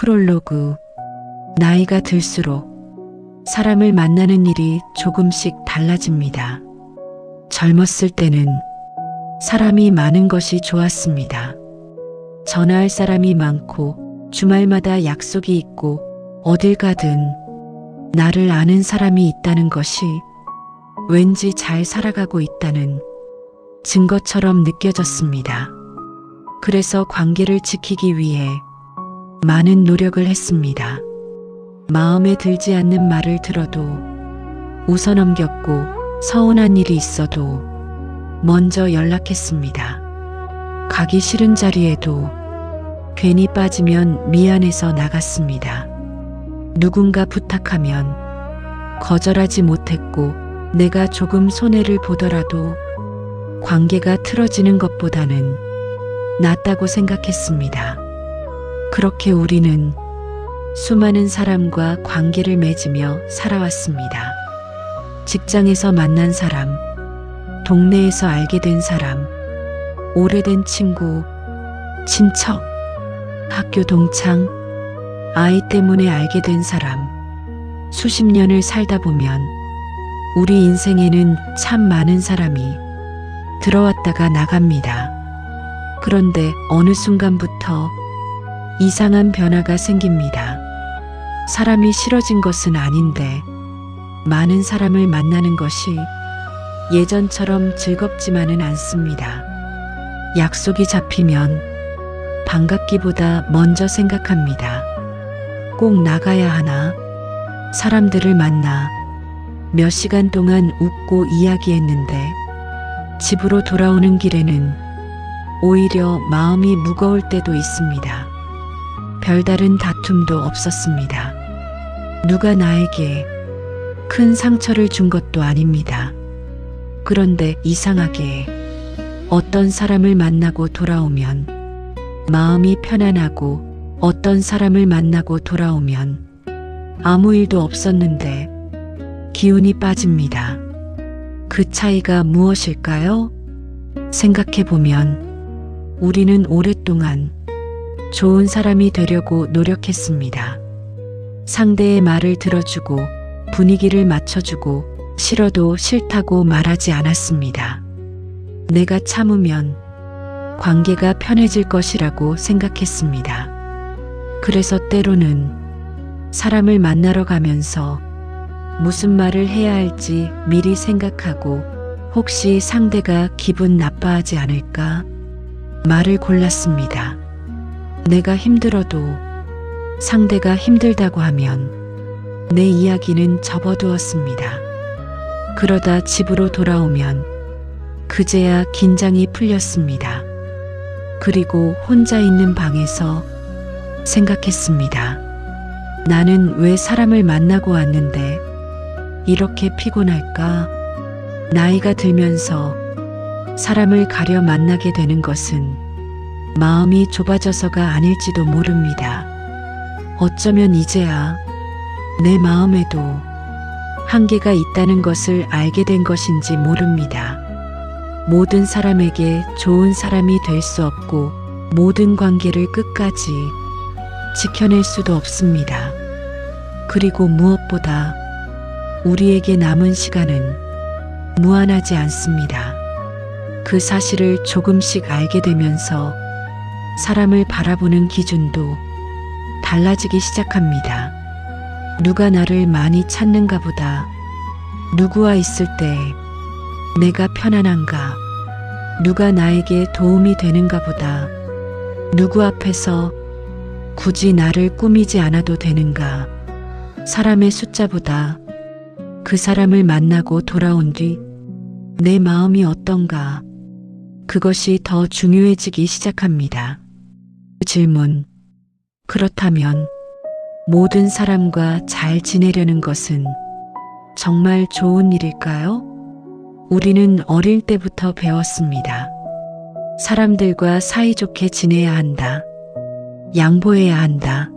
프롤로그. 나이가 들수록 사람을 만나는 일이 조금씩 달라집니다. 젊었을 때는 사람이 많은 것이 좋았습니다. 전화할 사람이 많고 주말마다 약속이 있고 어딜 가든 나를 아는 사람이 있다는 것이 왠지 잘 살아가고 있다는 증거처럼 느껴졌습니다. 그래서 관계를 지키기 위해 많은 노력을 했습니다. 마음에 들지 않는 말을 들어도 웃어넘겼고 서운한 일이 있어도 먼저 연락했습니다. 가기 싫은 자리에도 괜히 빠지면 미안해서 나갔습니다. 누군가 부탁하면 거절하지 못했고 내가 조금 손해를 보더라도 관계가 틀어지는 것보다는 낫다고 생각했습니다. 그렇게 우리는 수많은 사람과 관계를 맺으며 살아왔습니다. 직장에서 만난 사람, 동네에서 알게 된 사람, 오래된 친구, 친척, 학교 동창, 아이 때문에 알게 된 사람, 수십 년을 살다 보면 우리 인생에는 참 많은 사람이 들어왔다가 나갑니다. 그런데 어느 순간부터 이상한 변화가 생깁니다. 사람이 싫어진 것은 아닌데 많은 사람을 만나는 것이 예전처럼 즐겁지만은 않습니다. 약속이 잡히면 반갑기보다 먼저 생각합니다. 꼭 나가야 하나? 사람들을 만나 몇 시간 동안 웃고 이야기했는데 집으로 돌아오는 길에는 오히려 마음이 무거울 때도 있습니다. 별다른 다툼도 없었습니다. 누가 나에게 큰 상처를 준 것도 아닙니다. 그런데 이상하게 어떤 사람을 만나고 돌아오면 마음이 편안하고 어떤 사람을 만나고 돌아오면 아무 일도 없었는데 기운이 빠집니다. 그 차이가 무엇일까요? 생각해보면 우리는 오랫동안 좋은 사람이 되려고 노력했습니다. 상대의 말을 들어주고 분위기를 맞춰주고 싫어도 싫다고 말하지 않았습니다. 내가 참으면 관계가 편해질 것이라고 생각했습니다. 그래서 때로는 사람을 만나러 가면서 무슨 말을 해야 할지 미리 생각하고 혹시 상대가 기분 나빠하지 않을까 말을 골랐습니다. 내가 힘들어도 상대가 힘들다고 하면 내 이야기는 접어두었습니다. 그러다 집으로 돌아오면 그제야 긴장이 풀렸습니다. 그리고 혼자 있는 방에서 생각했습니다. 나는 왜 사람을 만나고 왔는데 이렇게 피곤할까? 나이가 들면서 사람을 가려 만나게 되는 것은 마음이 좁아져서가 아닐지도 모릅니다. 어쩌면 이제야 내 마음에도 한계가 있다는 것을 알게 된 것인지 모릅니다. 모든 사람에게 좋은 사람이 될 수 없고 모든 관계를 끝까지 지켜낼 수도 없습니다. 그리고 무엇보다 우리에게 남은 시간은 무한하지 않습니다. 그 사실을 조금씩 알게 되면서 사람을 바라보는 기준도 달라지기 시작합니다. 누가 나를 많이 찾는가 보다 누구와 있을 때 내가 편안한가, 누가 나에게 도움이 되는가 보다 누구 앞에서 굳이 나를 꾸미지 않아도 되는가, 사람의 숫자보다 그 사람을 만나고 돌아온 뒤 내 마음이 어떤가, 그것이 더 중요해지기 시작합니다. 질문. 그렇다면 모든 사람과 잘 지내려는 것은 정말 좋은 일일까요? 우리는 어릴 때부터 배웠습니다. 사람들과 사이좋게 지내야 한다. 양보해야 한다.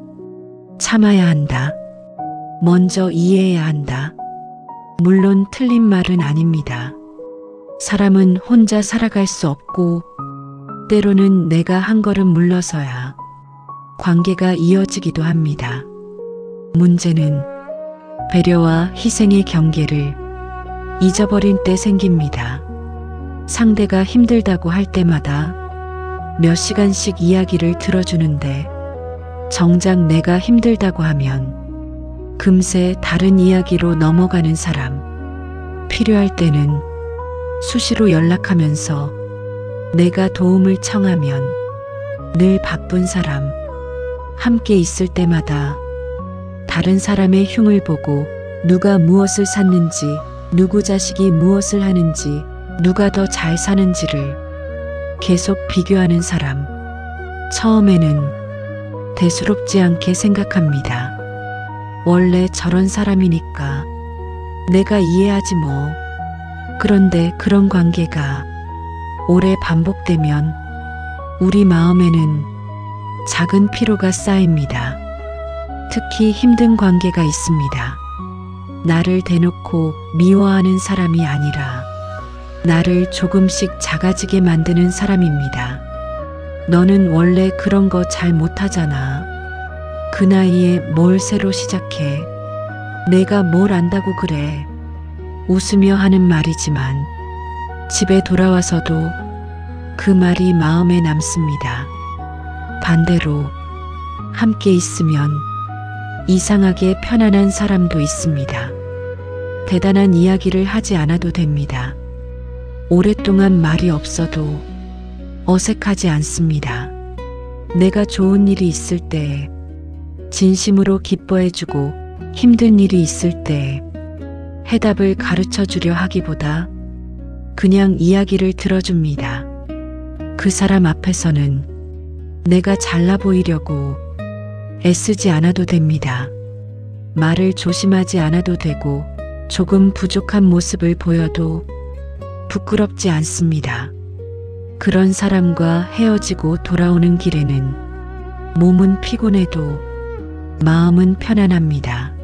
참아야 한다. 먼저 이해해야 한다. 물론 틀린 말은 아닙니다. 사람은 혼자 살아갈 수 없고 때로는 내가 한 걸음 물러서야 관계가 이어지기도 합니다. 문제는 배려와 희생의 경계를 잊어버린 때 생깁니다. 상대가 힘들다고 할 때마다 몇 시간씩 이야기를 들어주는데 정작 내가 힘들다고 하면 금세 다른 이야기로 넘어가는 사람, 필요할 때는 수시로 연락하면서 내가 도움을 청하면 늘 바쁜 사람, 함께 있을 때마다 다른 사람의 흉을 보고 누가 무엇을 샀는지, 누구 자식이 무엇을 하는지, 누가 더 잘 사는지를 계속 비교하는 사람. 처음에는 대수롭지 않게 생각합니다. 원래 저런 사람이니까 내가 이해하지 뭐. 그런데 그런 관계가 오래 반복되면 우리 마음에는 작은 피로가 쌓입니다. 특히 힘든 관계가 있습니다. 나를 대놓고 미워하는 사람이 아니라 나를 조금씩 작아지게 만드는 사람입니다. 너는 원래 그런 거 잘 못하잖아. 그 나이에 뭘 새로 시작해. 내가 뭘 안다고 그래. 웃으며 하는 말이지만 집에 돌아와서도 그 말이 마음에 남습니다. 반대로 함께 있으면 이상하게 편안한 사람도 있습니다. 대단한 이야기를 하지 않아도 됩니다. 오랫동안 말이 없어도 어색하지 않습니다. 내가 좋은 일이 있을 때 진심으로 기뻐해주고 힘든 일이 있을 때 해답을 가르쳐 주려 하기보다 그냥 이야기를 들어줍니다. 그 사람 앞에서는 내가 잘나 보이려고 애쓰지 않아도 됩니다. 말을 조심하지 않아도 되고 조금 부족한 모습을 보여도 부끄럽지 않습니다. 그런 사람과 헤어지고 돌아오는 길에는 몸은 피곤해도 마음은 편안합니다.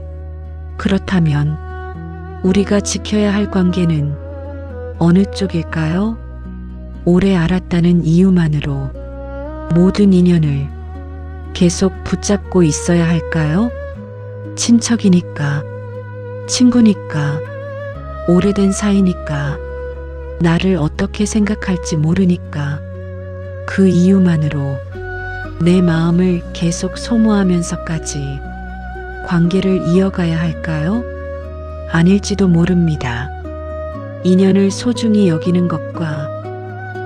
그렇다면 우리가 지켜야 할 관계는 어느 쪽일까요? 오래 알았다는 이유만으로 모든 인연을 계속 붙잡고 있어야 할까요? 친척이니까, 친구니까, 오래된 사이니까, 나를 어떻게 생각할지 모르니까 그 이유만으로 내 마음을 계속 소모하면서까지 관계를 이어가야 할까요? 아닐지도 모릅니다. 인연을 소중히 여기는 것과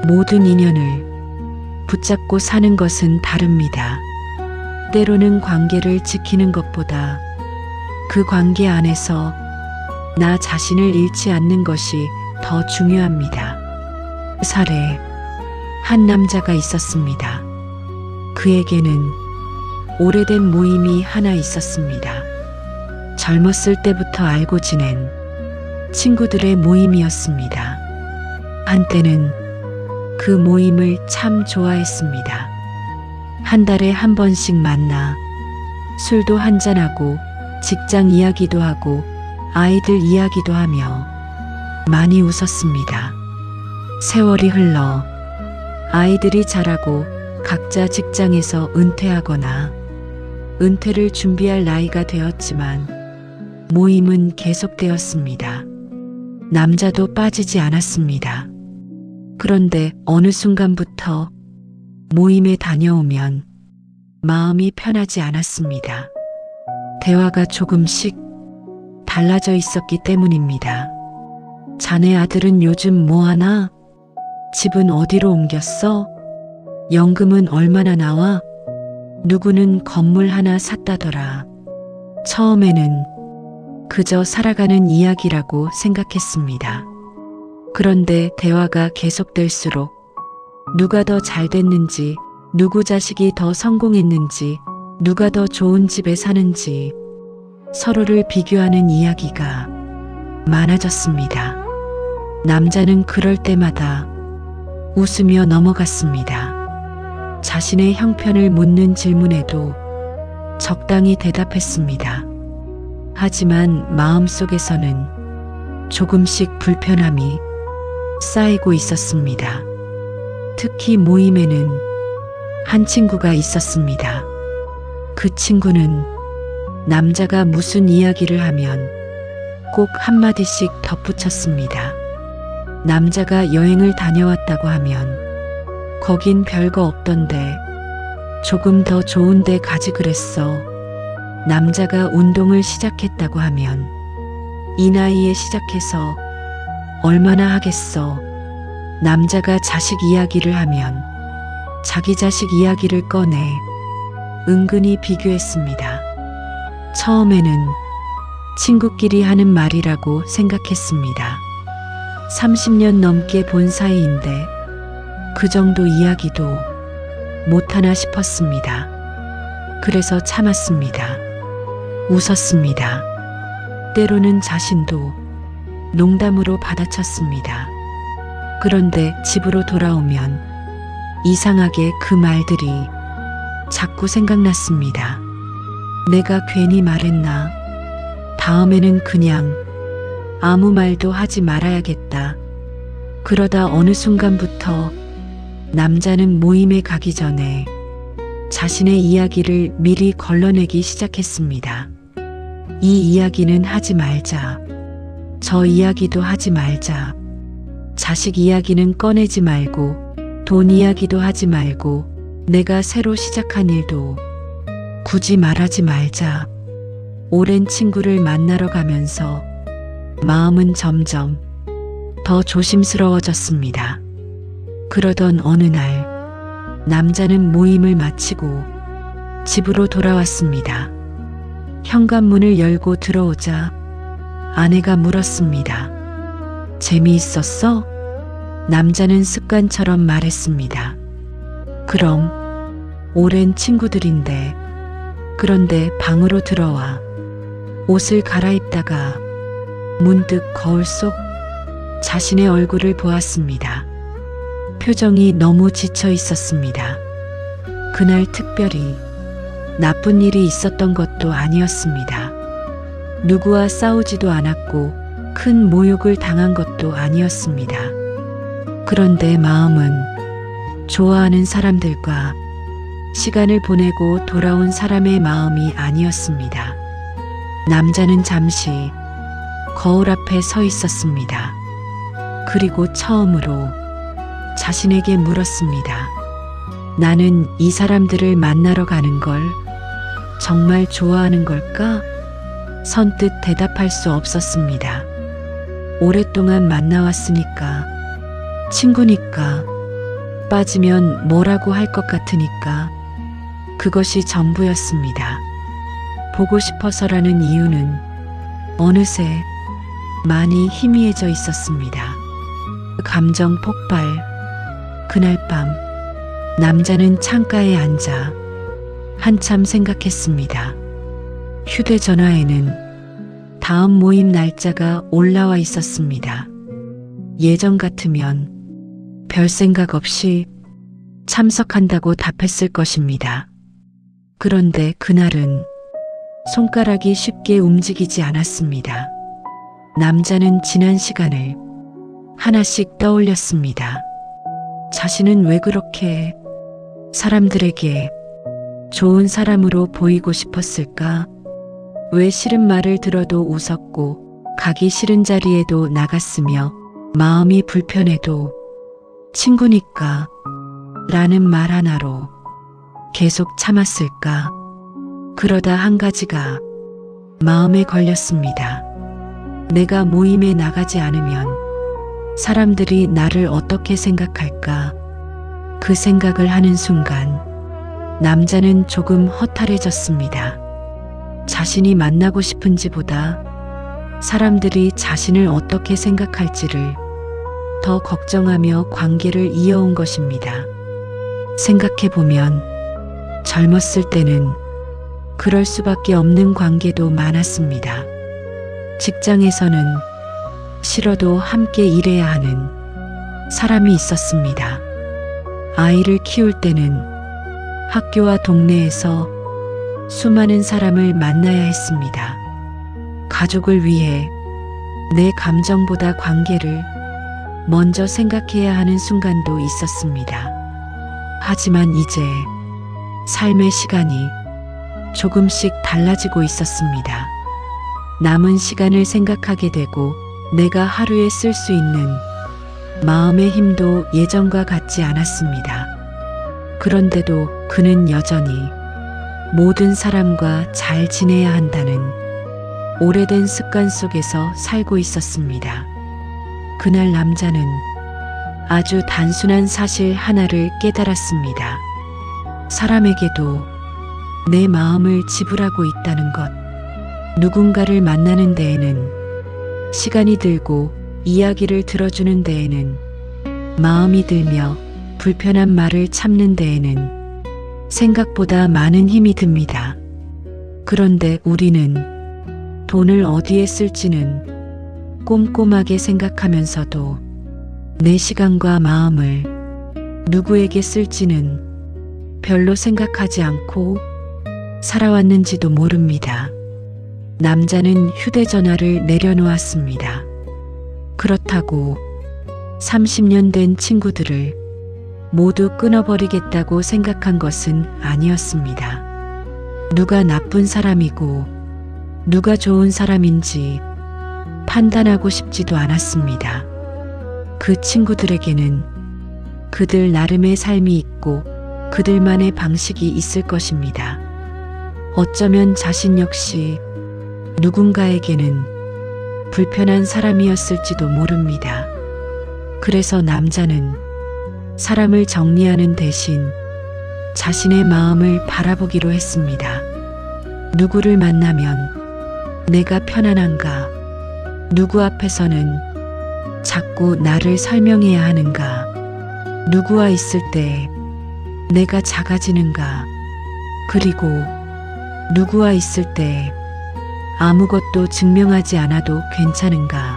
모든 인연을 붙잡고 사는 것은 다릅니다. 때로는 관계를 지키는 것보다 그 관계 안에서 나 자신을 잃지 않는 것이 더 중요합니다. 사례, 한 남자가 있었습니다. 그에게는 오래된 모임이 하나 있었습니다. 젊었을 때부터 알고 지낸 친구들의 모임이었습니다. 한때는 그 모임을 참 좋아했습니다. 한 달에 한 번씩 만나 술도 한잔하고 직장 이야기도 하고 아이들 이야기도 하며 많이 웃었습니다. 세월이 흘러 아이들이 자라고 각자 직장에서 은퇴하거나 은퇴를 준비할 나이가 되었지만 모임은 계속되었습니다. 남자도 빠지지 않았습니다. 그런데 어느 순간부터 모임에 다녀오면 마음이 편하지 않았습니다. 대화가 조금씩 달라져 있었기 때문입니다. 자네 아들은 요즘 뭐 하나? 집은 어디로 옮겼어? 연금은 얼마나 나와? 누구는 건물 하나 샀다더라. 처음에는 그저 살아가는 이야기라고 생각했습니다. 그런데 대화가 계속될수록 누가 더 잘 됐는지, 누구 자식이 더 성공했는지, 누가 더 좋은 집에 사는지 서로를 비교하는 이야기가 많아졌습니다. 남자는 그럴 때마다 웃으며 넘어갔습니다. 자신의 형편을 묻는 질문에도 적당히 대답했습니다. 하지만 마음속에서는 조금씩 불편함이 쌓이고 있었습니다. 특히 모임에는 한 친구가 있었습니다. 그 친구는 남자가 무슨 이야기를 하면 꼭 한마디씩 덧붙였습니다. 남자가 여행을 다녀왔다고 하면 거긴 별거 없던데 조금 더 좋은 데 가지 그랬어. 남자가 운동을 시작했다고 하면 이 나이에 시작해서 얼마나 하겠어. 남자가 자식 이야기를 하면 자기 자식 이야기를 꺼내 은근히 비교했습니다. 처음에는 친구끼리 하는 말이라고 생각했습니다. 30년 넘게 본 사이인데 그 정도 이야기도 못하나 싶었습니다. 그래서 참았습니다. 웃었습니다. 때로는 자신도 농담으로 받아쳤습니다. 그런데 집으로 돌아오면 이상하게 그 말들이 자꾸 생각났습니다. 내가 괜히 말했나? 다음에는 그냥 아무 말도 하지 말아야겠다. 그러다 어느 순간부터 남자는 모임에 가기 전에 자신의 이야기를 미리 걸러내기 시작했습니다. 이 이야기는 하지 말자. 저 이야기도 하지 말자. 자식 이야기는 꺼내지 말고 돈 이야기도 하지 말고 내가 새로 시작한 일도 굳이 말하지 말자. 오랜 친구를 만나러 가면서 마음은 점점 더 조심스러워졌습니다. 그러던 어느 날 남자는 모임을 마치고 집으로 돌아왔습니다. 현관문을 열고 들어오자 아내가 물었습니다. 재미있었어? 남자는 습관처럼 말했습니다. 그럼 오랜 친구들인데. 그런데 방으로 들어와 옷을 갈아입다가 문득 거울 속 자신의 얼굴을 보았습니다. 표정이 너무 지쳐 있었습니다. 그날 특별히 나쁜 일이 있었던 것도 아니었습니다. 누구와 싸우지도 않았고 큰 모욕을 당한 것도 아니었습니다. 그런데 마음은 좋아하는 사람들과 시간을 보내고 돌아온 사람의 마음이 아니었습니다. 남자는 잠시 거울 앞에 서 있었습니다. 그리고 처음으로 자신에게 물었습니다. 나는 이 사람들을 만나러 가는 걸 정말 좋아하는 걸까? 선뜻 대답할 수 없었습니다. 오랫동안 만나왔으니까, 친구니까, 빠지면 뭐라고 할 것 같으니까, 그것이 전부였습니다. 보고 싶어서라는 이유는 어느새 많이 희미해져 있었습니다. 감정 폭발. 그날 밤 남자는 창가에 앉아 한참 생각했습니다. 휴대전화에는 다음 모임 날짜가 올라와 있었습니다. 예전 같으면 별 생각 없이 참석한다고 답했을 것입니다. 그런데 그날은 손가락이 쉽게 움직이지 않았습니다. 남자는 지난 시간을 하나씩 떠올렸습니다. 자신은 왜 그렇게 사람들에게 좋은 사람으로 보이고 싶었을까? 왜 싫은 말을 들어도 웃었고 가기 싫은 자리에도 나갔으며 마음이 불편해도 친구니까 라는 말 하나로 계속 참았을까? 그러다 한 가지가 마음에 걸렸습니다. 내가 모임에 나가지 않으면 사람들이 나를 어떻게 생각할까? 그 생각을 하는 순간 남자는 조금 허탈해졌습니다. 자신이 만나고 싶은지보다 사람들이 자신을 어떻게 생각할지를 더 걱정하며 관계를 이어온 것입니다. 생각해보면 젊었을 때는 그럴 수밖에 없는 관계도 많았습니다. 직장에서는 싫어도 함께 일해야 하는 사람이 있었습니다. 아이를 키울 때는 학교와 동네에서 수많은 사람을 만나야 했습니다. 가족을 위해 내 감정보다 관계를 먼저 생각해야 하는 순간도 있었습니다. 하지만 이제 삶의 시간이 조금씩 달라지고 있었습니다. 남은 시간을 생각하게 되고 내가 하루에 쓸 수 있는 마음의 힘도 예전과 같지 않았습니다. 그런데도 그는 여전히 모든 사람과 잘 지내야 한다는 오래된 습관 속에서 살고 있었습니다. 그날 남자는 아주 단순한 사실 하나를 깨달았습니다. 사람에게도 내 마음을 지불하고 있다는 것. 누군가를 만나는 데에는 시간이 들고 이야기를 들어주는 데에는 마음이 들며 불편한 말을 참는 데에는 생각보다 많은 힘이 듭니다. 그런데 우리는 돈을 어디에 쓸지는 꼼꼼하게 생각하면서도 내 시간과 마음을 누구에게 쓸지는 별로 생각하지 않고 살아왔는지도 모릅니다. 남자는 휴대전화를 내려놓았습니다. 그렇다고 30년 된 친구들을 모두 끊어버리겠다고 생각한 것은 아니었습니다. 누가 나쁜 사람이고 누가 좋은 사람인지 판단하고 싶지도 않았습니다. 그 친구들에게는 그들 나름의 삶이 있고 그들만의 방식이 있을 것입니다. 어쩌면 자신 역시 누군가에게는 불편한 사람이었을지도 모릅니다. 그래서 남자는 사람을 정리하는 대신 자신의 마음을 바라보기로 했습니다. 누구를 만나면 내가 편안한가? 누구 앞에서는 자꾸 나를 설명해야 하는가? 누구와 있을 때 내가 작아지는가? 그리고 누구와 있을 때 아무것도 증명하지 않아도 괜찮은가?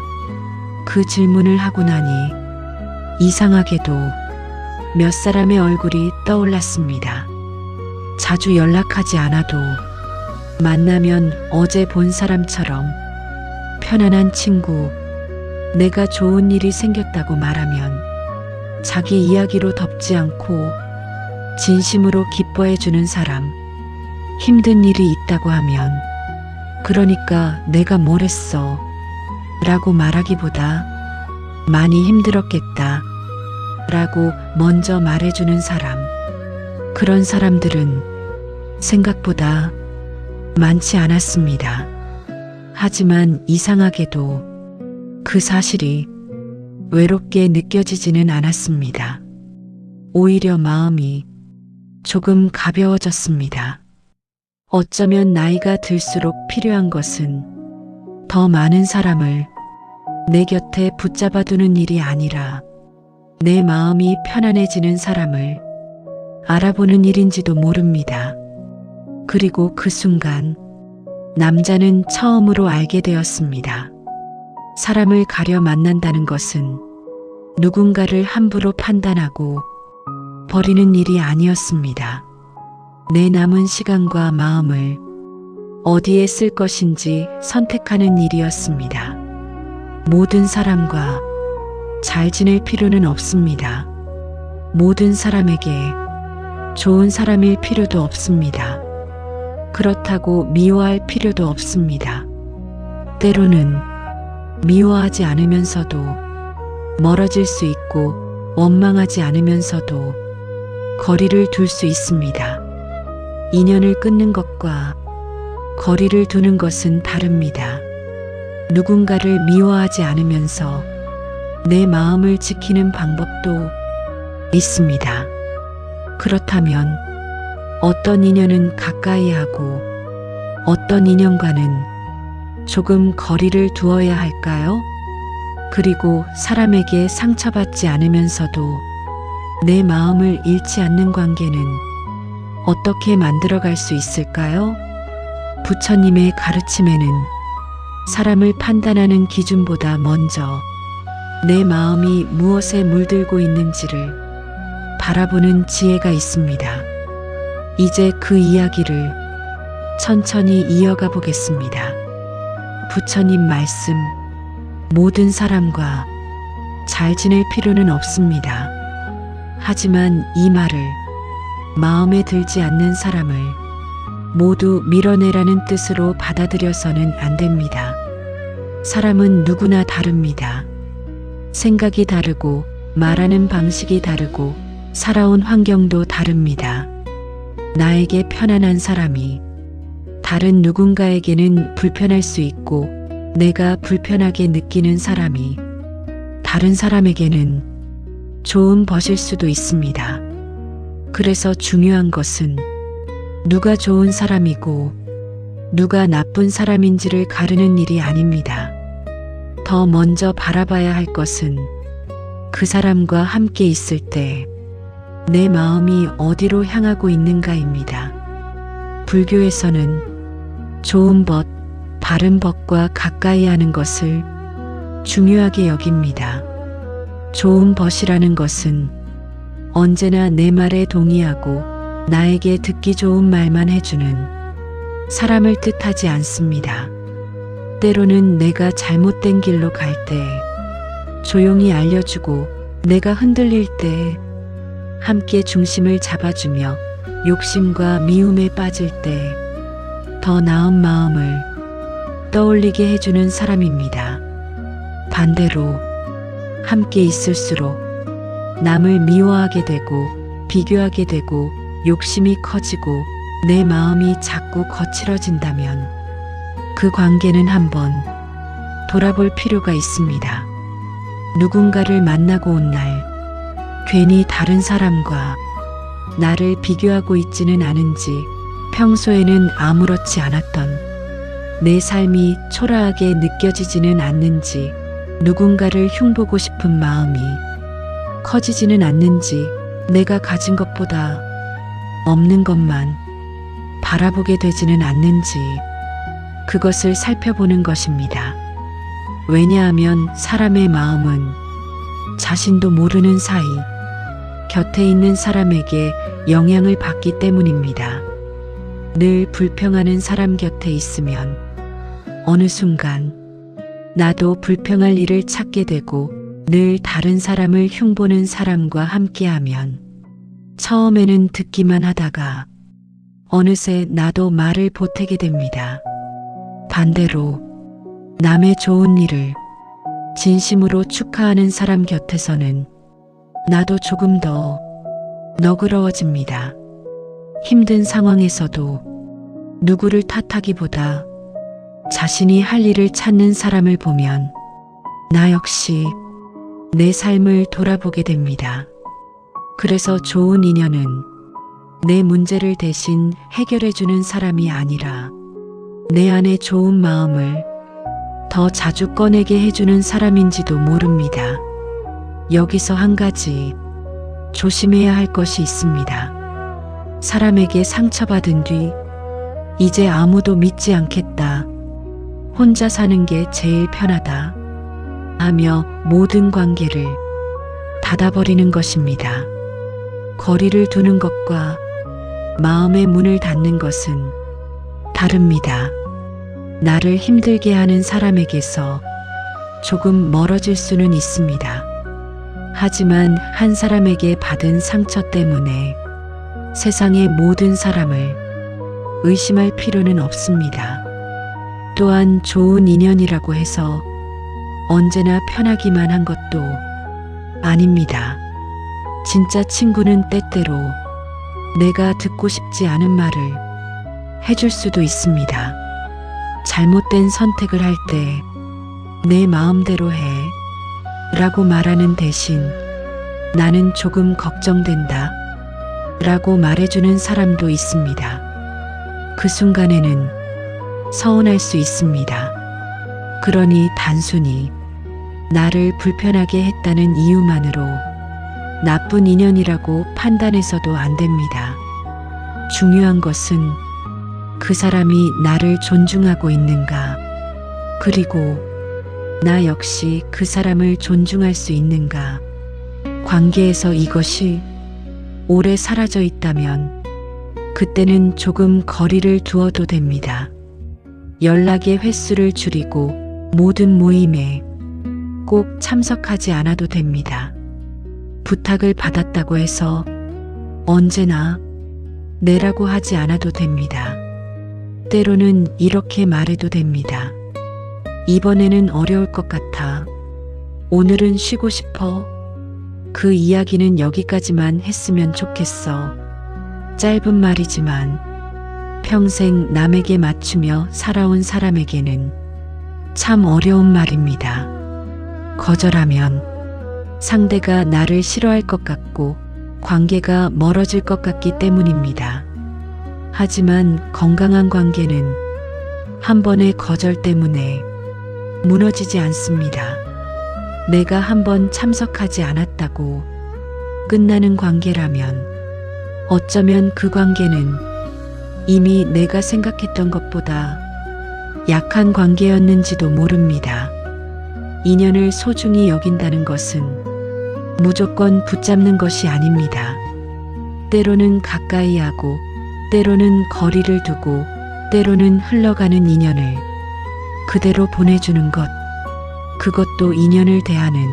그 질문을 하고 나니 이상하게도 몇 사람의 얼굴이 떠올랐습니다. 자주 연락하지 않아도 만나면 어제 본 사람처럼 편안한 친구, 내가 좋은 일이 생겼다고 말하면 자기 이야기로 덮지 않고 진심으로 기뻐해 주는 사람, 힘든 일이 있다고 하면 그러니까 내가 뭘 했어 라고 말하기보다 많이 힘들었겠다 라고 먼저 말해주는 사람. 그런 사람들은 생각보다 많지 않았습니다. 하지만 이상하게도 그 사실이 외롭게 느껴지지는 않았습니다. 오히려 마음이 조금 가벼워졌습니다. 어쩌면 나이가 들수록 필요한 것은 더 많은 사람을 내 곁에 붙잡아두는 일이 아니라 내 마음이 편안해지는 사람을 알아보는 일인지도 모릅니다. 그리고 그 순간 남자는 처음으로 알게 되었습니다. 사람을 가려 만난다는 것은 누군가를 함부로 판단하고 버리는 일이 아니었습니다. 내 남은 시간과 마음을 어디에 쓸 것인지 선택하는 일이었습니다. 모든 사람과 잘 지낼 필요는 없습니다. 모든 사람에게 좋은 사람일 필요도 없습니다. 그렇다고 미워할 필요도 없습니다. 때로는 미워하지 않으면서도 멀어질 수 있고 원망하지 않으면서도 거리를 둘 수 있습니다. 인연을 끊는 것과 거리를 두는 것은 다릅니다. 누군가를 미워하지 않으면서 내 마음을 지키는 방법도 있습니다. 그렇다면 어떤 인연은 가까이 하고 어떤 인연과는 조금 거리를 두어야 할까요? 그리고 사람에게 상처받지 않으면서도 내 마음을 잃지 않는 관계는 어떻게 만들어갈 수 있을까요? 부처님의 가르침에는 사람을 판단하는 기준보다 먼저 내 마음이 무엇에 물들고 있는지를 바라보는 지혜가 있습니다. 이제 그 이야기를 천천히 이어가 보겠습니다. 부처님 말씀, 모든 사람과 잘 지낼 필요는 없습니다. 하지만 이 말을 마음에 들지 않는 사람을 모두 밀어내라는 뜻으로 받아들여서는 안 됩니다. 사람은 누구나 다릅니다. 생각이 다르고 말하는 방식이 다르고 살아온 환경도 다릅니다. 나에게 편안한 사람이 다른 누군가에게는 불편할 수 있고 내가 불편하게 느끼는 사람이 다른 사람에게는 좋은 벗일 수도 있습니다. 그래서 중요한 것은 누가 좋은 사람이고 누가 나쁜 사람인지를 가르는 일이 아닙니다. 더 먼저 바라봐야 할 것은 그 사람과 함께 있을 때 내 마음이 어디로 향하고 있는가입니다. 불교에서는 좋은 벗, 바른 벗과 가까이 하는 것을 중요하게 여깁니다. 좋은 벗이라는 것은 언제나 내 말에 동의하고 나에게 듣기 좋은 말만 해주는 사람을 뜻하지 않습니다. 때로는 내가 잘못된 길로 갈 때 조용히 알려주고 내가 흔들릴 때 함께 중심을 잡아주며 욕심과 미움에 빠질 때 더 나은 마음을 떠올리게 해주는 사람입니다. 반대로 함께 있을수록 남을 미워하게 되고 비교하게 되고 욕심이 커지고 내 마음이 자꾸 거칠어진다면 그 관계는 한번 돌아볼 필요가 있습니다. 누군가를 만나고 온 날 괜히 다른 사람과 나를 비교하고 있지는 않은지 평소에는 아무렇지 않았던 내 삶이 초라하게 느껴지지는 않는지 누군가를 흉보고 싶은 마음이 커지지는 않는지 내가 가진 것보다 없는 것만 바라보게 되지는 않는지 그것을 살펴보는 것입니다. 왜냐하면 사람의 마음은 자신도 모르는 사이 곁에 있는 사람에게 영향을 받기 때문입니다. 늘 불평하는 사람 곁에 있으면 어느 순간 나도 불평할 일을 찾게 되고 늘 다른 사람을 흉보는 사람과 함께하면 처음에는 듣기만 하다가 어느새 나도 말을 보태게 됩니다. 반대로 남의 좋은 일을 진심으로 축하하는 사람 곁에서는 나도 조금 더 너그러워집니다. 힘든 상황에서도 누구를 탓하기보다 자신이 할 일을 찾는 사람을 보면 나 역시 내 삶을 돌아보게 됩니다. 그래서 좋은 인연은 내 문제를 대신 해결해주는 사람이 아니라 내 안에 좋은 마음을 더 자주 꺼내게 해주는 사람인지도 모릅니다. 여기서 한 가지 조심해야 할 것이 있습니다. 사람에게 상처받은 뒤 이제 아무도 믿지 않겠다. 혼자 사는 게 제일 편하다. 하며 모든 관계를 닫아버리는 것입니다. 거리를 두는 것과 마음의 문을 닫는 것은 다릅니다. 나를 힘들게 하는 사람에게서 조금 멀어질 수는 있습니다. 하지만 한 사람에게 받은 상처 때문에 세상의 모든 사람을 의심할 필요는 없습니다. 또한 좋은 인연이라고 해서 언제나 편하기만 한 것도 아닙니다. 진짜 친구는 때때로 내가 듣고 싶지 않은 말을 해줄 수도 있습니다. 잘못된 선택을 할 때 내 마음대로 해 라고 말하는 대신 나는 조금 걱정된다 라고 말해주는 사람도 있습니다. 그 순간에는 서운할 수 있습니다. 그러니 단순히 나를 불편하게 했다는 이유만으로 나쁜 인연이라고 판단해서도 안 됩니다. 중요한 것은 그 사람이 나를 존중하고 있는가, 그리고 나 역시 그 사람을 존중할 수 있는가. 관계에서 이것이 오래 사라져 있다면 그때는 조금 거리를 두어도 됩니다. 연락의 횟수를 줄이고 모든 모임에 꼭 참석하지 않아도 됩니다. 부탁을 받았다고 해서 언제나 내라고 하지 않아도 됩니다. 때로는 이렇게 말해도 됩니다. 이번에는 어려울 것 같아. 오늘은 쉬고 싶어. 그 이야기는 여기까지만 했으면 좋겠어. 짧은 말이지만 평생 남에게 맞추며 살아온 사람에게는 참 어려운 말입니다. 거절하면 상대가 나를 싫어할 것 같고 관계가 멀어질 것 같기 때문입니다. 하지만 건강한 관계는 한 번의 거절 때문에 무너지지 않습니다. 내가 한 번 참석하지 않았다고 끝나는 관계라면 어쩌면 그 관계는 이미 내가 생각했던 것보다 약한 관계였는지도 모릅니다. 인연을 소중히 여긴다는 것은 무조건 붙잡는 것이 아닙니다. 때로는 가까이 하고, 때로는 거리를 두고, 때로는 흘러가는 인연을 그대로 보내주는 것. 그것도 인연을 대하는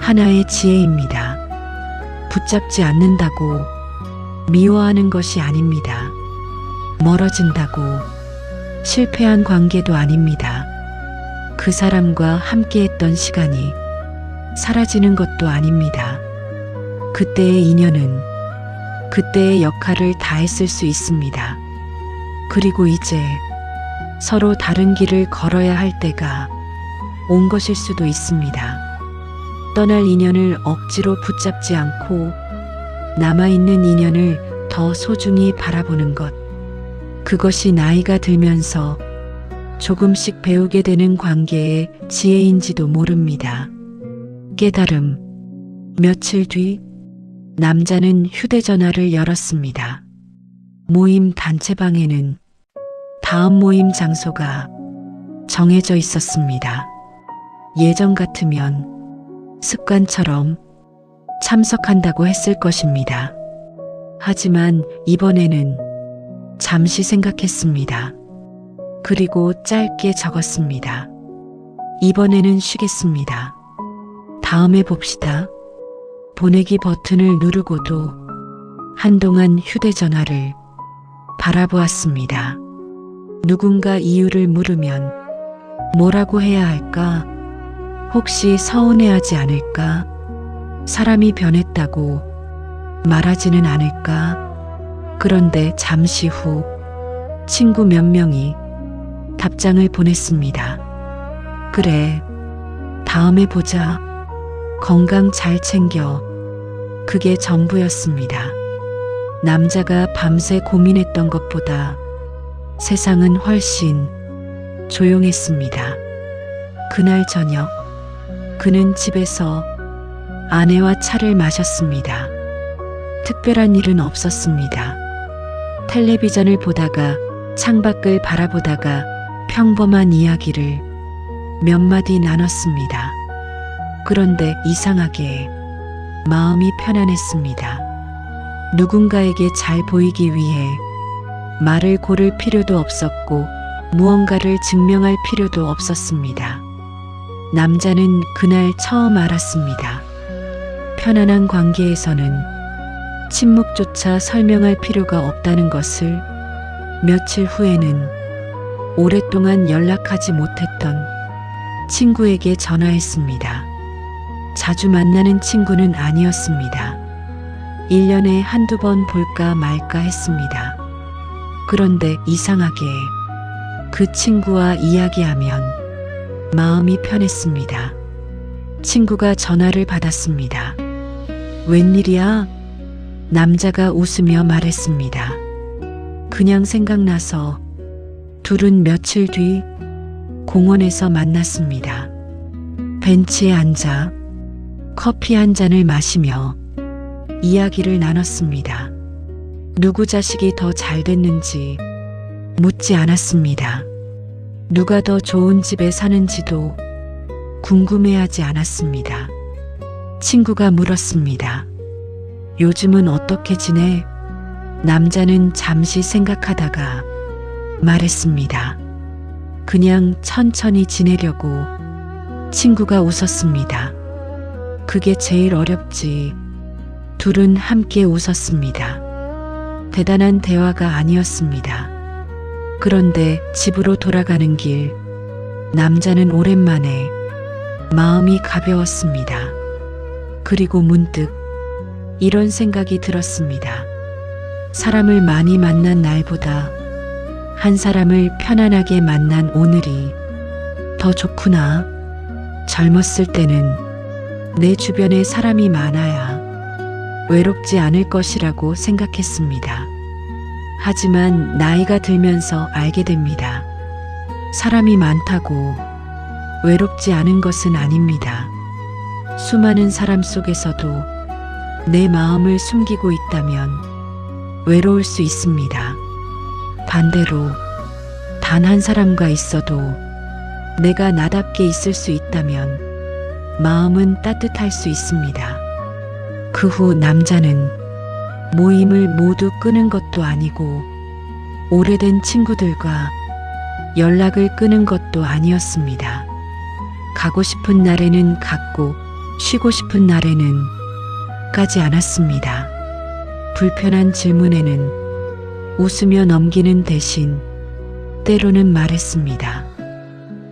하나의 지혜입니다. 붙잡지 않는다고 미워하는 것이 아닙니다. 멀어진다고 실패한 관계도 아닙니다. 그 사람과 함께했던 시간이 사라지는 것도 아닙니다. 그때의 인연은 그때의 역할을 다했을 수 있습니다. 그리고 이제 서로 다른 길을 걸어야 할 때가 온 것일 수도 있습니다. 떠날 인연을 억지로 붙잡지 않고 남아있는 인연을 더 소중히 바라보는 것. 그것이 나이가 들면서 조금씩 배우게 되는 관계의 지혜인지도 모릅니다. 깨달음. 며칠 뒤 남자는 휴대전화를 열었습니다. 모임 단체방에는 다음 모임 장소가 정해져 있었습니다. 예전 같으면 습관처럼 참석한다고 했을 것입니다. 하지만 이번에는 잠시 생각했습니다. 그리고 짧게 적었습니다. 이번에는 쉬겠습니다. 다음에 봅시다. 보내기 버튼을 누르고도 한동안 휴대전화를 바라보았습니다. 누군가 이유를 물으면 뭐라고 해야 할까? 혹시 서운해하지 않을까? 사람이 변했다고 말하지는 않을까? 그런데 잠시 후 친구 몇 명이 답장을 보냈습니다. 그래, 다음에 보자. 건강 잘 챙겨. 그게 전부였습니다. 남자가 밤새 고민했던 것보다 세상은 훨씬 조용했습니다. 그날 저녁, 그는 집에서 아내와 차를 마셨습니다. 특별한 일은 없었습니다. 텔레비전을 보다가 창밖을 바라보다가 평범한 이야기를 몇 마디 나눴습니다. 그런데 이상하게 마음이 편안했습니다. 누군가에게 잘 보이기 위해 말을 고를 필요도 없었고 무언가를 증명할 필요도 없었습니다. 남자는 그날 처음 알았습니다. 편안한 관계에서는 침묵조차 설명할 필요가 없다는 것을. 며칠 후에는 오랫동안 연락하지 못했던 친구에게 전화했습니다. 자주 만나는 친구는 아니었습니다. 1년에 한두 번 볼까 말까 했습니다. 그런데 이상하게 그 친구와 이야기하면 마음이 편했습니다. 친구가 전화를 받았습니다. 웬일이야? 남자가 웃으며 말했습니다. 그냥 생각나서. 둘은 며칠 뒤 공원에서 만났습니다. 벤치에 앉아 커피 한 잔을 마시며 이야기를 나눴습니다. 누구 자식이 더 잘 됐는지 묻지 않았습니다. 누가 더 좋은 집에 사는지도 궁금해하지 않았습니다. 친구가 물었습니다. 요즘은 어떻게 지내? 남자는 잠시 생각하다가 말했습니다. 그냥 천천히 지내려고. 친구가 웃었습니다. 그게 제일 어렵지. 둘은 함께 웃었습니다. 대단한 대화가 아니었습니다. 그런데 집으로 돌아가는 길, 남자는 오랜만에 마음이 가벼웠습니다. 그리고 문득 이런 생각이 들었습니다. 사람을 많이 만난 날보다 한 사람을 편안하게 만난 오늘이 더 좋구나. 젊었을 때는 내 주변에 사람이 많아야 외롭지 않을 것이라고 생각했습니다. 하지만 나이가 들면서 알게 됩니다. 사람이 많다고 외롭지 않은 것은 아닙니다. 수많은 사람 속에서도 내 마음을 숨기고 있다면 외로울 수 있습니다. 반대로 단 한 사람과 있어도 내가 나답게 있을 수 있다면 마음은 따뜻할 수 있습니다. 그 후 남자는 모임을 모두 끊은 것도 아니고 오래된 친구들과 연락을 끊은 것도 아니었습니다. 가고 싶은 날에는 갔고 쉬고 싶은 날에는 가지 않았습니다. 불편한 질문에는 웃으며 넘기는 대신 때로는 말했습니다.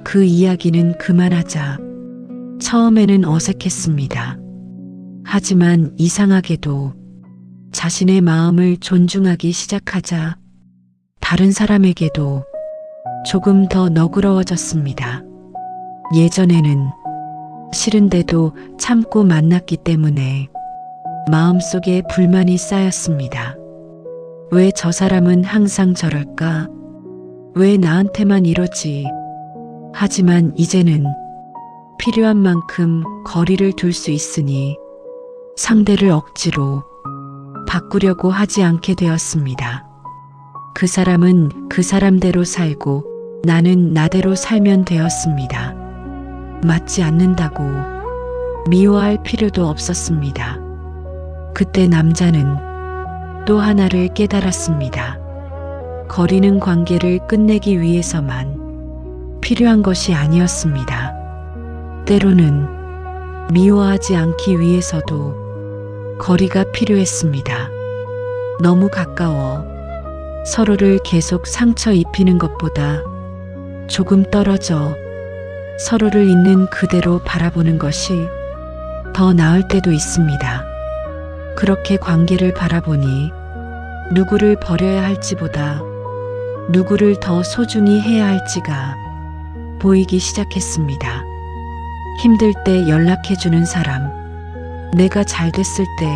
그 이야기는 그만하자. 처음에는 어색했습니다. 하지만 이상하게도 자신의 마음을 존중하기 시작하자 다른 사람에게도 조금 더 너그러워졌습니다. 예전에는 싫은데도 참고 만났기 때문에 마음속에 불만이 쌓였습니다. 왜 저 사람은 항상 저럴까? 왜 나한테만 이러지? 하지만 이제는 필요한 만큼 거리를 둘 수 있으니 상대를 억지로 바꾸려고 하지 않게 되었습니다. 그 사람은 그 사람대로 살고 나는 나대로 살면 되었습니다. 맞지 않는다고 미워할 필요도 없었습니다. 그때 남자는 또 하나를 깨달았습니다. 거리는 관계를 끝내기 위해서만 필요한 것이 아니었습니다. 때로는 미워하지 않기 위해서도 거리가 필요했습니다. 너무 가까워 서로를 계속 상처 입히는 것보다 조금 떨어져 서로를 있는 그대로 바라보는 것이 더 나을 때도 있습니다. 그렇게 관계를 바라보니 누구를 버려야 할지보다 누구를 더 소중히 해야 할지가 보이기 시작했습니다. 힘들 때 연락해주는 사람, 내가 잘 됐을 때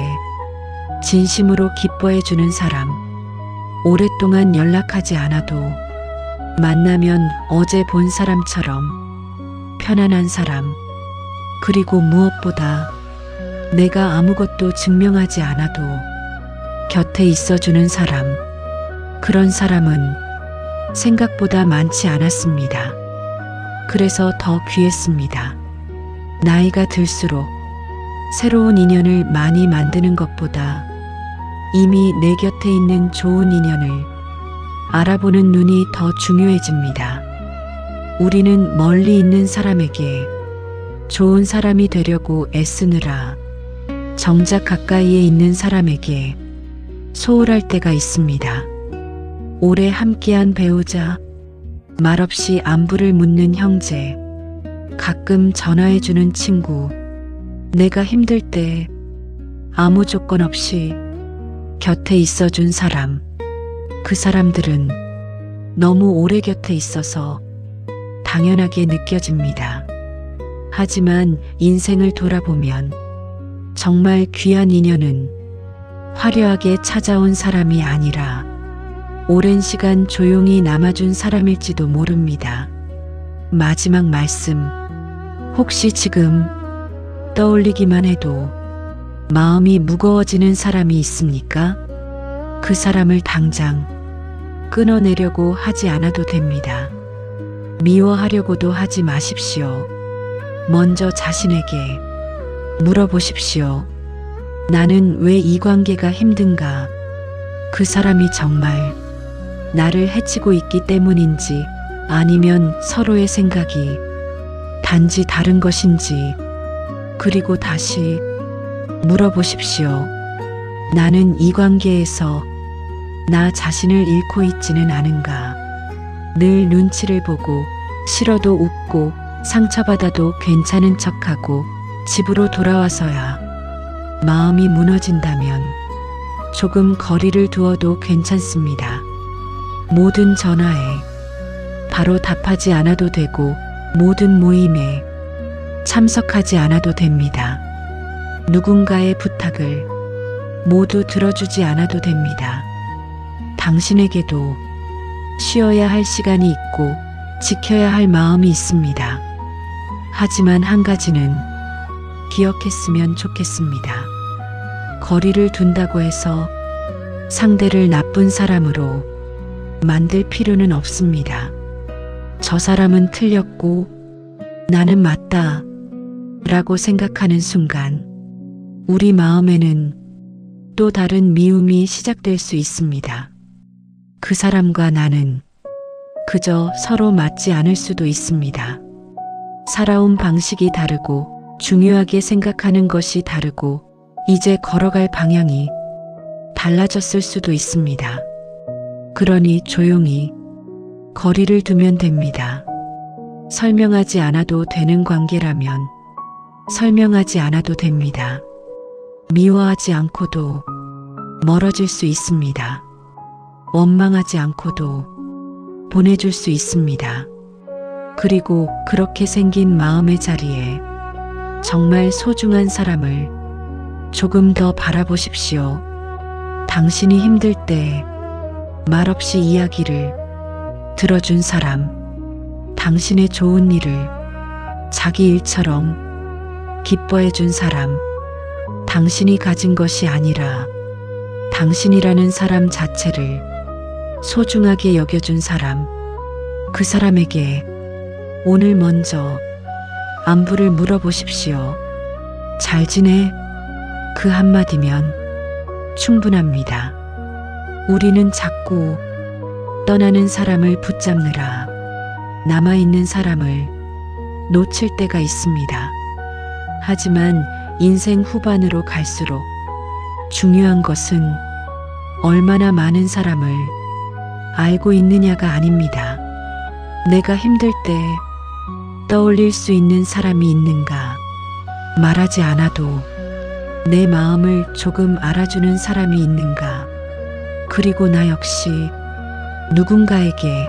진심으로 기뻐해주는 사람, 오랫동안 연락하지 않아도 만나면 어제 본 사람처럼 편안한 사람, 그리고 무엇보다 내가 아무것도 증명하지 않아도 곁에 있어주는 사람, 그런 사람은 생각보다 많지 않았습니다. 그래서 더 귀했습니다. 나이가 들수록 새로운 인연을 많이 만드는 것보다 이미 내 곁에 있는 좋은 인연을 알아보는 눈이 더 중요해집니다. 우리는 멀리 있는 사람에게 좋은 사람이 되려고 애쓰느라 정작 가까이에 있는 사람에게 소홀할 때가 있습니다. 오래 함께한 배우자, 말없이 안부를 묻는 형제, 가끔 전화해주는 친구, 내가 힘들 때 아무 조건 없이 곁에 있어준 사람, 그 사람들은 너무 오래 곁에 있어서 당연하게 느껴집니다. 하지만 인생을 돌아보면 정말 귀한 인연은 화려하게 찾아온 사람이 아니라 오랜 시간 조용히 남아준 사람일지도 모릅니다. 마지막 말씀, 혹시 지금 떠올리기만 해도 마음이 무거워지는 사람이 있습니까? 그 사람을 당장 끊어내려고 하지 않아도 됩니다. 미워하려고도 하지 마십시오. 먼저 자신에게 물어보십시오. 나는 왜 이 관계가 힘든가? 그 사람이 정말 나를 해치고 있기 때문인지 아니면 서로의 생각이 단지 다른 것인지, 그리고 다시 물어보십시오. 나는 이 관계에서 나 자신을 잃고 있지는 않은가? 늘 눈치를 보고 싫어도 웃고 상처받아도 괜찮은 척하고 집으로 돌아와서야 마음이 무너진다면 조금 거리를 두어도 괜찮습니다. 모든 전화에 바로 답하지 않아도 되고 모든 모임에 참석하지 않아도 됩니다. 누군가의 부탁을 모두 들어주지 않아도 됩니다. 당신에게도 쉬어야 할 시간이 있고 지켜야 할 마음이 있습니다. 하지만 한 가지는 기억했으면 좋겠습니다. 거리를 둔다고 해서 상대를 나쁜 사람으로 만들 필요는 없습니다. 저 사람은 틀렸고 나는 맞다 라고 생각하는 순간 우리 마음에는 또 다른 미움이 시작될 수 있습니다. 그 사람과 나는 그저 서로 맞지 않을 수도 있습니다. 살아온 방식이 다르고 중요하게 생각하는 것이 다르고 이제 걸어갈 방향이 달라졌을 수도 있습니다. 그러니 조용히 거리를 두면 됩니다. 설명하지 않아도 되는 관계라면 설명하지 않아도 됩니다. 미워하지 않고도 멀어질 수 있습니다. 원망하지 않고도 보내줄 수 있습니다. 그리고 그렇게 생긴 마음의 자리에 정말 소중한 사람을 조금 더 바라보십시오. 당신이 힘들 때 말없이 이야기를 들어준 사람, 당신의 좋은 일을 자기 일처럼 기뻐해 준 사람, 당신이 가진 것이 아니라 당신이라는 사람 자체를 소중하게 여겨준 사람, 그 사람에게 오늘 먼저 안부를 물어보십시오. 잘 지내? 그 한마디면 충분합니다. 우리는 자꾸 떠나는 사람을 붙잡느라 남아있는 사람을 놓칠 때가 있습니다. 하지만 인생 후반으로 갈수록 중요한 것은 얼마나 많은 사람을 알고 있느냐가 아닙니다. 내가 힘들 때 떠올릴 수 있는 사람이 있는가? 말하지 않아도 내 마음을 조금 알아주는 사람이 있는가? 그리고 나 역시 누군가에게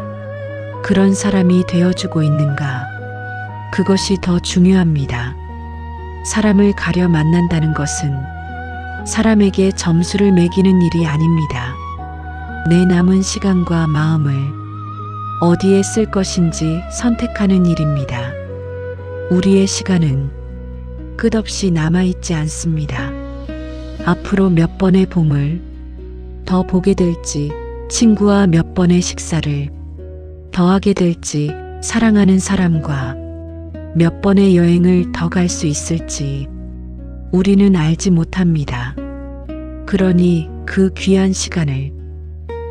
그런 사람이 되어주고 있는가? 그것이 더 중요합니다. 사람을 가려 만난다는 것은 사람에게 점수를 매기는 일이 아닙니다. 내 남은 시간과 마음을 어디에 쓸 것인지 선택하는 일입니다. 우리의 시간은 끝없이 남아있지 않습니다. 앞으로 몇 번의 봄을 더 보게 될지, 친구와 몇 번의 식사를 더 하게 될지, 사랑하는 사람과 몇 번의 여행을 더 갈 수 있을지 우리는 알지 못합니다. 그러니 그 귀한 시간을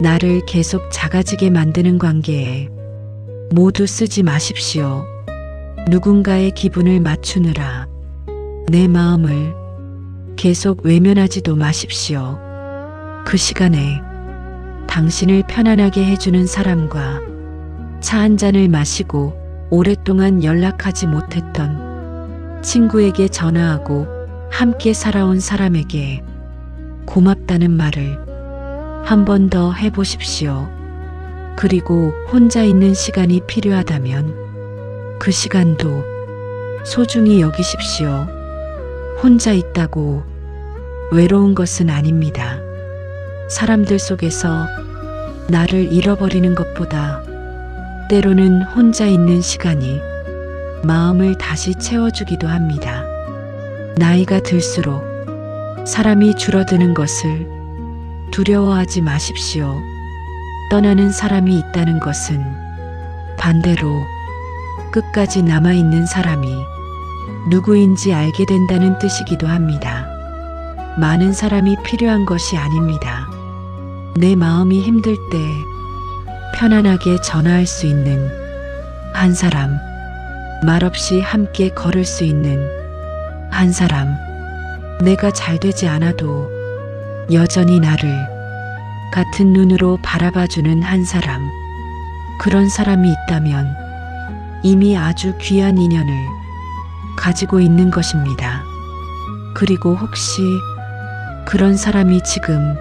나를 계속 작아지게 만드는 관계에 모두 쓰지 마십시오. 누군가의 기분을 맞추느라 내 마음을 계속 외면하지도 마십시오. 그 시간에 당신을 편안하게 해주는 사람과 차 한 잔을 마시고 오랫동안 연락하지 못했던 친구에게 전화하고 함께 살아온 사람에게 고맙다는 말을 한 번 더 해보십시오. 그리고 혼자 있는 시간이 필요하다면 그 시간도 소중히 여기십시오. 혼자 있다고 외로운 것은 아닙니다. 사람들 속에서 나를 잃어버리는 것보다 때로는 혼자 있는 시간이 마음을 다시 채워주기도 합니다. 나이가 들수록 사람이 줄어드는 것을 두려워하지 마십시오. 떠나는 사람이 있다는 것은 반대로 끝까지 남아있는 사람이 누구인지 알게 된다는 뜻이기도 합니다. 많은 사람이 필요한 것이 아닙니다. 내 마음이 힘들 때 편안하게 전화할 수 있는 한 사람, 말없이 함께 걸을 수 있는 한 사람, 내가 잘 되지 않아도 여전히 나를 같은 눈으로 바라봐주는 한 사람, 그런 사람이 있다면 이미 아주 귀한 인연을 가지고 있는 것입니다. 그리고 혹시 그런 사람이 지금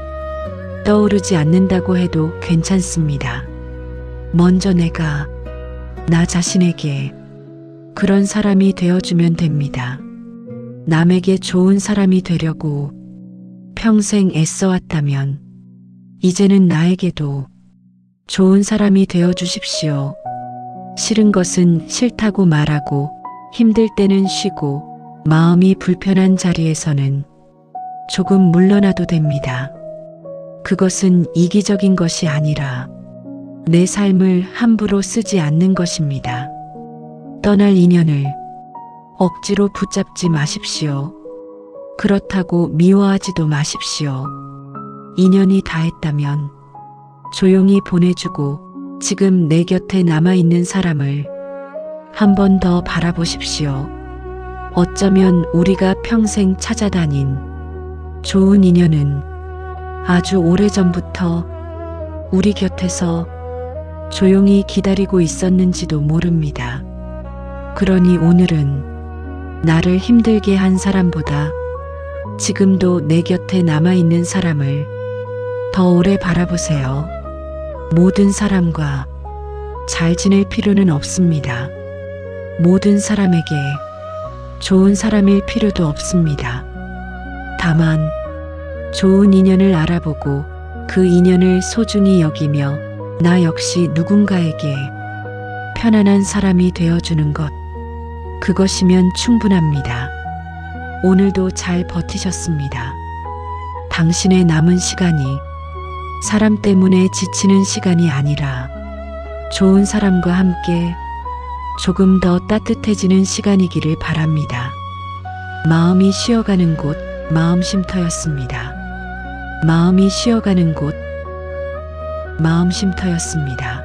떠오르지 않는다고 해도 괜찮습니다. 먼저 내가 나 자신에게 그런 사람이 되어주면 됩니다. 남에게 좋은 사람이 되려고 평생 애써왔다면 이제는 나에게도 좋은 사람이 되어주십시오. 싫은 것은 싫다고 말하고 힘들 때는 쉬고 마음이 불편한 자리에서는 조금 물러나도 됩니다. 그것은 이기적인 것이 아니라 내 삶을 함부로 쓰지 않는 것입니다. 떠날 인연을 억지로 붙잡지 마십시오. 그렇다고 미워하지도 마십시오. 인연이 다했다면 조용히 보내주고 지금 내 곁에 남아있는 사람을 한 번 더 바라보십시오. 어쩌면 우리가 평생 찾아다닌 좋은 인연은 아주 오래전부터 우리 곁에서 조용히 기다리고 있었는지도 모릅니다. 그러니 오늘은 나를 힘들게 한 사람보다 지금도 내 곁에 남아있는 사람을 더 오래 바라보세요. 모든 사람과 잘 지낼 필요는 없습니다. 모든 사람에게 좋은 사람일 필요도 없습니다. 다만 좋은 인연을 알아보고 그 인연을 소중히 여기며 나 역시 누군가에게 편안한 사람이 되어주는 것, 그것이면 충분합니다. 오늘도 잘 버티셨습니다. 당신의 남은 시간이 사람 때문에 지치는 시간이 아니라 좋은 사람과 함께 조금 더 따뜻해지는 시간이기를 바랍니다. 마음이 쉬어가는 곳, 마음쉼터였습니다. 마음이 쉬어가는 곳, 마음쉼터였습니다.